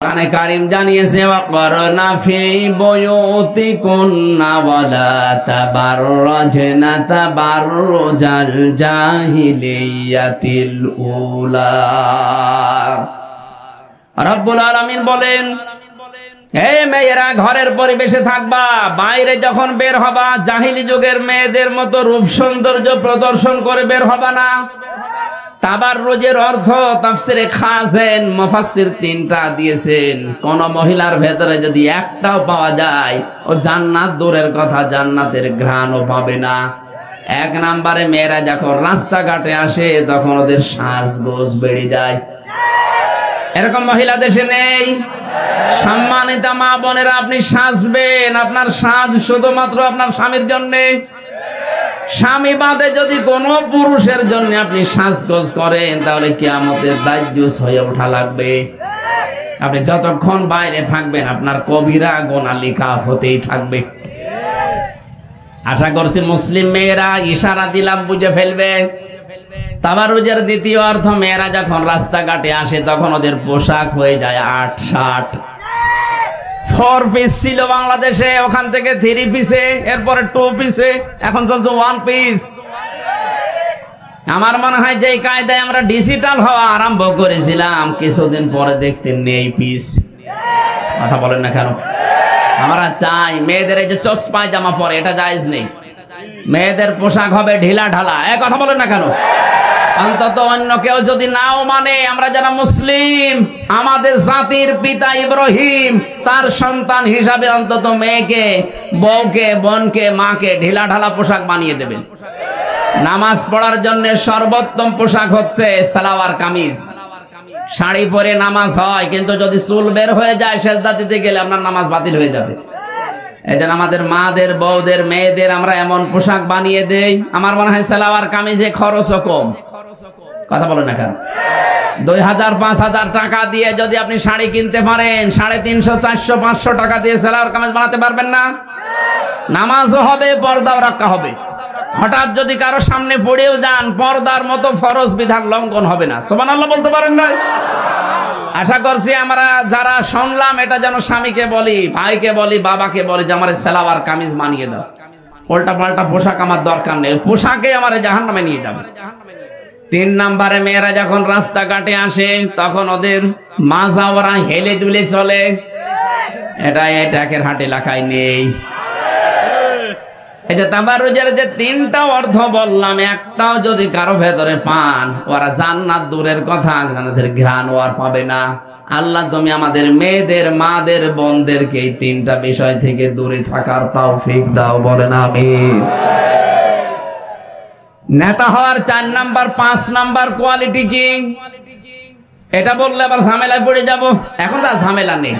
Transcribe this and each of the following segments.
কোরআনে কারীম জানিয়েছে ওয়াকরনা ফি বুয়ুতিকুন্না ওয়ালা তাবাররাজনা তাবাররুজাল জাহিলিয়াতিল উলা। রব্বুল আলামিন বলেন, হে মেয়েরা ঘরের পরিবেশে থাকবা, বাইরে যখন বের হবা জাহিলি যুগের মেয়েদের মতো রূপ সৌন্দর্য প্রদর্শন করে বের হবা না। তাবাররুজের অর্থ তাফসিরে খাজেন মুফাসসির তিনটা দিয়েছেন। কোন মহিলার ভেতরে যদি একটাও পাওয়া যায়, ও জান্নাত দূরের কথা জান্নাতের ঘ্রাণও পাবে না। এক নম্বরে মেয়েরা যখন রাস্তাঘাটে আসে তখন ওদের সাজগোজ বেড়ে যায়। এরকম মহিলা দেশে নেই? সম্মানিতা মা বোনেরা, আপনি সাজবেন, আপনার সাজ শুধুমাত্র আপনার স্বামীর জন্য। স্বামী বাদে যদি কোন পুরুষের জন্য আপনি সাজগোজ করেন, তাহলে কিয়ামতের দায়ুস হয়ে ওঠা লাগবে। আপনি যতক্ষণ বাইরে থাকবেন আপনার কবিরা গুনাহ লেখা হতেই থাকবে। আশা করছি মুসলিম মেয়েরা ইশারা দিলাম বুঝে ফেলবে। তাবাররুজের দ্বিতীয় অর্থ, মেয়েরা যখন রাস্তাঘাটে আসে তখন ওদের পোশাক হয়ে যায় ৮ শার্ট। 4 পিস ছিল বাংলাদেশে, ওখান থেকে 3 পিসে, এরপরে 2 পিসে, এখন চলছে 1 পিস। আমার মনে হয় যে কায়দায় আমরা ডিজিটাল হওয়া আরম্ভ করেছিলাম, কিছুদিন পরে দেখতে নেই পিস। কথা বলেন না কেন? আমরা চাই মেয়েদের এই যে চোস পায়জামা পরে, এটা জায়েজ নেই। মেয়েদের পোশাক হবে ঢিলা ঢালা। কথা বলেন না কেন? অন্তত অন্য কেউ যদি নাও মানে, আমরা যারা মুসলিম, আমাদের জাতির পিতা ইব্রাহিম তার সন্তান হিসাবে অন্তত মেয়েকে, বউকে, বোনকে, মাকে ঢিলা ঢালা পোশাক বানিয়ে দেবেন। নামাজ পড়ার জন্য সর্বোত্তম পোশাক হচ্ছে সালোয়ার কামিজ। শাড়ি পরে নামাজ হয়, কিন্তু যদি চুল বের হয়ে যায় সেজদা দিতে গেলে আপনার নামাজ বাতিল হয়ে যাবে। এজন্য আমাদের মাদের, বউদের, মেয়েদের আমরা এমন পোশাক বানিয়ে দেই, আমার মনে হয় সালোয়ার কামিজে খরচও কম। কথা বলেন না কেন? 2000-5000 টাকা দিয়ে যদি আপনি শাড়ি কিনতে পারেন, 350-400-500 টাকা দিয়ে সালোয়ার কামিজ বানাতে পারবেন না? নামাজও হবে, পর্দাও রাখা হবে। হঠাৎ যদি কারো সামনে পড়েও যান, পর্দার মতো ফরজ বিধান লঙ্ঘন হবে না। সুবহানাল্লাহ বলতে পারেন না? আশা করছি আমরা যারা শুনলাম, এটা যেন স্বামীকে বলি, ভাইকে বলি, বাবাকে বলি যে আমার সালোয়ার কামিজ বানিয়ে দাও। উল্টা পাল্টা পোশাক আমার দরকার নেই, পোশাকে আমার জাহান্নামে নিয়ে যাবে। 3 নম্বরে মেয়েরা যখন রাস্তাঘাটে আসে তখন ওদের মাজা ওরা হেলে দুলে চলে, এটা এটাকের হাটে লেখায় নেই। এই যে তাবাররুজের যে 3টা অর্থ বললাম, একটাও যদি কারো ভেতরে পান, ওরা জান্নাত দূরের কথা জান্নাতের ঘ্রাণ আর পাবে না। আল্লাহ তুমি আমাদের মেয়েদের, মাদের, বোনদেরকে এই 3টা বিষয় থেকে দূরে থাকার তৌফিক দাও, বলেন আমিন। নেতা হওয়ার 4 নাম্বার, 5 নাম্বার কোয়ালিটি কি? এটা বললে আবার ঝামেলায় পড়ে যাব। এখন তো ঝামেলা নেই।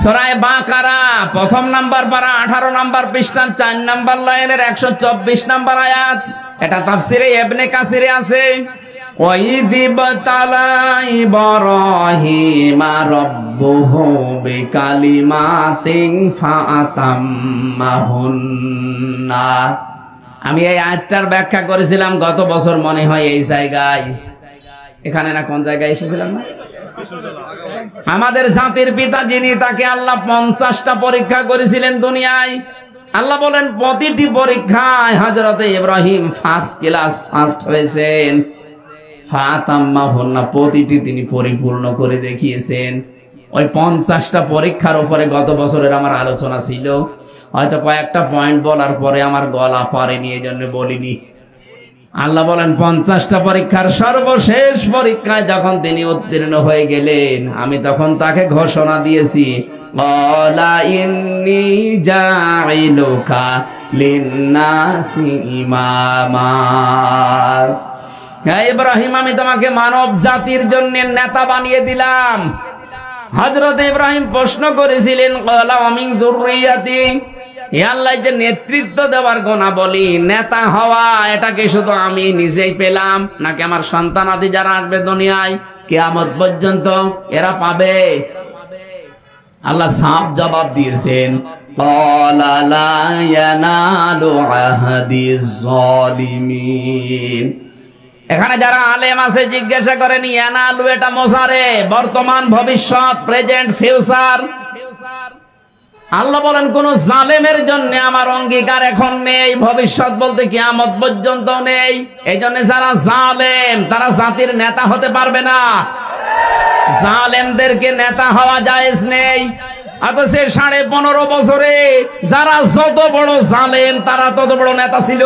সূরা বাকারা 1ম নাম্বার পারা 18 নাম্বার পৃষ্ঠার 4 নাম্বার লাইনের 124 নাম্বার আয়াত। এটা তাফসিরে ইবনে কাসিরে আছে। ওয়াইযিবতালা ইব্রাহিমা রাব্বুহু বিকালিমাতিন ফাআতাম্মাহুন্না। আমি এই আয়াতটার ব্যাখ্যা করেছিলাম গত বছর, মনে হয় এই জায়গায়, এখানে না কোন জায়গায় এসেছিলাম না? আমাদের জাতির পিতা যিনি, তাকে আল্লাহ 50টা পরীক্ষা করেছিলেন দুনিয়ায়। আল্লাহ বলেন প্রতিটি পরীক্ষায় হযরত ইব্রাহিম ফার্স্ট ক্লাস ফার্স্ট হয়েছেন। ফাতাম্মাহুন্না, প্রতিটি তিনি পরিপূর্ণ করে দেখিয়েছেন। ওই 50টা পরীক্ষার উপরে গত বছরের আমার আলোচনা ছিল। হয়তো কয়েকটা পয়েন্ট বলার পরে আমার গলা পারেনি, এই জন্য বলিনি। আল্লাহ বলেন 50টা পরীক্ষার সর্বশেষ পরীক্ষায় যখন তিনি উত্তীর্ণ হয়ে গেলেন, আমি তখন তাকে ঘোষণা দিয়েছি, ক্বালা ইন্নী জাইলুকা লিন্নাসি ইমামা। হে ইব্রাহিম, আমি তোমাকে মানব জাতির জন্য নেতা বানিয়ে দিলাম। হযরত ইব্রাহিম প্রশ্ন করেছিলেন, ক্বালা ওয়া মিন যুররিয়াতি, হে আল্লাহ, যে নেতৃত্ব দেওয়ার গুণাবলী, নেতা হওয়া, এটা কি শুধু আমি নিজেই পেলাম, নাকি আমার সন্তানাদি যারা আসবে দুনিয়ায় কিয়ামত পর্যন্ত এরা পাবে? আল্লাহ সাফ জবাব দিয়েছেন, ক্বালা লা ইয়ানালু আহদিজ জালিমিন। এখানে যারা আলেম আছে জিজ্ঞাসা করেন ইয়ানা আলু এটা মোসারে, বর্তমান ভবিষ্যৎ, প্রেজেন্ট ফিউচার। আল্লাহ বলেন কোন জালেমের জন্য আমার অঙ্গীকার এখন নেই, ভবিষ্যৎ বলতে কিয়ামত পর্যন্ত নেই। এই জন্য যারা জালেম তারা জাতির নেতা হতে পারবে না, জালেমদেরকে নেতা হওয়া জায়েজ নেই। অথচ 15.5 বছরে যারা যত বড় জালেম তারা তত বড় নেতা ছিল।